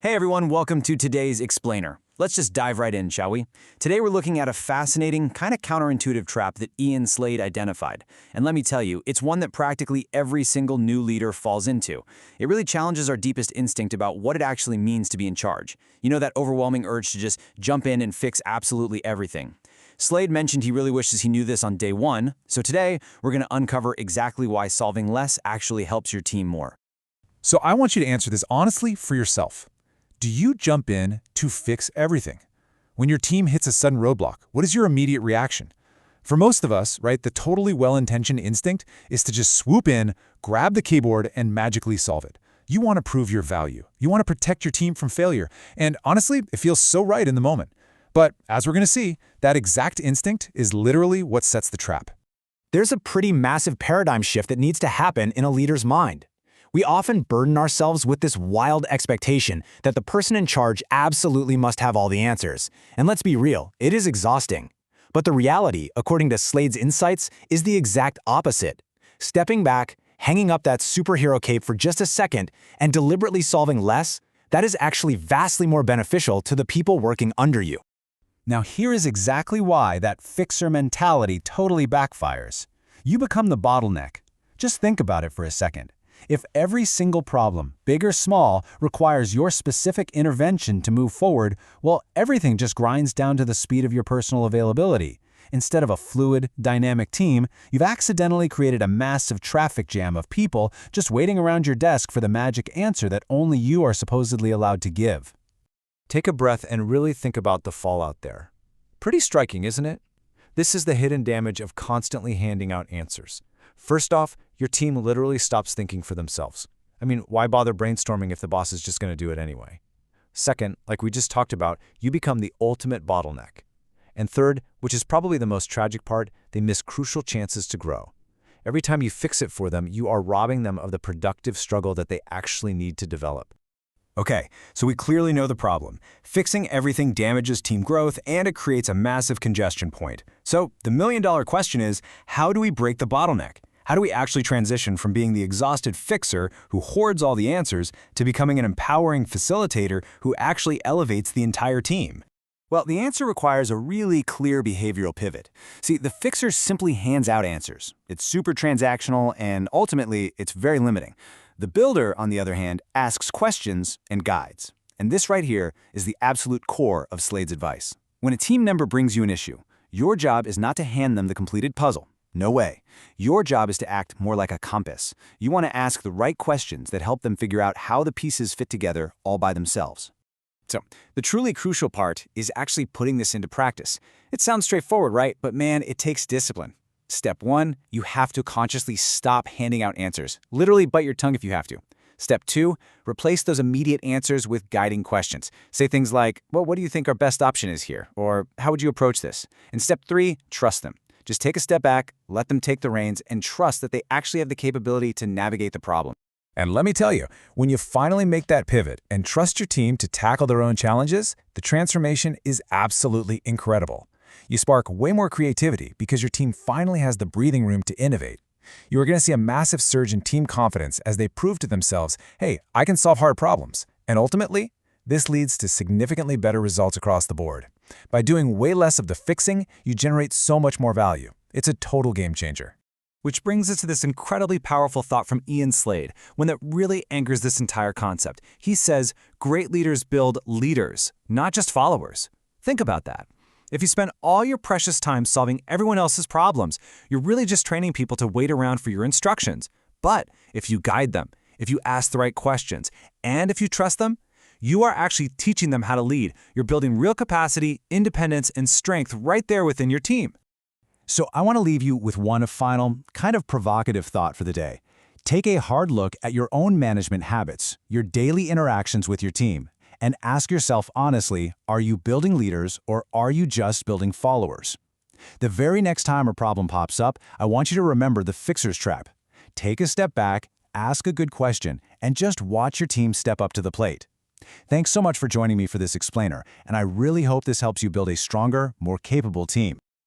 Hey everyone, welcome to today's Explainer. Let's just dive right in, shall we? Today we're looking at a fascinating, kind of counterintuitive trap that Ian Slade identified. And let me tell you, it's one that practically every single new leader falls into. It really challenges our deepest instinct about what it actually means to be in charge. You know, that overwhelming urge to just jump in and fix absolutely everything. Slade mentioned he really wishes he knew this on day one, so today we're going to uncover exactly why solving less actually helps your team more. So I want you to answer this honestly for yourself. Do you jump in to fix everything? When your team hits a sudden roadblock, what is your immediate reaction? For most of us, right, the totally well-intentioned instinct is to just swoop in, grab the keyboard, and magically solve it. You want to prove your value. You want to protect your team from failure. And honestly, it feels so right in the moment. But as we're going to see, that exact instinct is literally what sets the trap. There's a pretty massive paradigm shift that needs to happen in a leader's mind. We often burden ourselves with this wild expectation that the person in charge absolutely must have all the answers. And let's be real, it is exhausting. But the reality, according to Slade's insights, is the exact opposite. Stepping back, hanging up that superhero cape for just a second, and deliberately solving less, that is actually vastly more beneficial to the people working under you. Now here is exactly why that fixer mentality totally backfires. You become the bottleneck. Just think about it for a second. If every single problem, big or small, requires your specific intervention to move forward, well, everything just grinds down to the speed of your personal availability. Instead of a fluid, dynamic team, you've accidentally created a massive traffic jam of people just waiting around your desk for the magic answer that only you are supposedly allowed to give. Take a breath and really think about the fallout there. Pretty striking, isn't it? This is the hidden damage of constantly handing out answers. First off, your team literally stops thinking for themselves. I mean, why bother brainstorming if the boss is just going to do it anyway? Second, like we just talked about, you become the ultimate bottleneck. And third, which is probably the most tragic part, they miss crucial chances to grow. Every time you fix it for them, you are robbing them of the productive struggle that they actually need to develop. Okay, so we clearly know the problem. Fixing everything damages team growth and it creates a massive congestion point. So the million-dollar question is, how do we break the bottleneck? How do we actually transition from being the exhausted fixer who hoards all the answers to becoming an empowering facilitator who actually elevates the entire team? Well, the answer requires a really clear behavioral pivot. See, the fixer simply hands out answers. It's super transactional and ultimately it's very limiting. The builder, on the other hand, asks questions and guides. And this right here is the absolute core of Slade's advice. When a team member brings you an issue, your job is not to hand them the completed puzzle. No way. Your job is to act more like a compass. You want to ask the right questions that help them figure out how the pieces fit together all by themselves. So, the truly crucial part is actually putting this into practice. It sounds straightforward, right? But man, it takes discipline. Step 1, you have to consciously stop handing out answers. Literally bite your tongue if you have to. Step 2, replace those immediate answers with guiding questions. Say things like, well, what do you think our best option is here? Or how would you approach this? And step 3, trust them. Just take a step back, let them take the reins, and trust that they actually have the capability to navigate the problem. And let me tell you, when you finally make that pivot and trust your team to tackle their own challenges, the transformation is absolutely incredible. You spark way more creativity because your team finally has the breathing room to innovate. You are going to see a massive surge in team confidence as they prove to themselves, hey, I can solve hard problems. And ultimately, this leads to significantly better results across the board. By doing way less of the fixing, you generate so much more value. It's a total game changer. Which brings us to this incredibly powerful thought from Ian Slade, one that really anchors this entire concept. He says, great leaders build leaders, not just followers. Think about that. If you spend all your precious time solving everyone else's problems, you're really just training people to wait around for your instructions. But if you guide them, if you ask the right questions, and if you trust them, you are actually teaching them how to lead. You're building real capacity, independence, and strength right there within your team. So I want to leave you with one final, kind of provocative thought for the day. Take a hard look at your own management habits, your daily interactions with your team, and ask yourself honestly, are you building leaders or are you just building followers? The very next time a problem pops up, I want you to remember the fixer's trap. Take a step back, ask a good question, and just watch your team step up to the plate. Thanks so much for joining me for this explainer, and I really hope this helps you build a stronger, more capable team.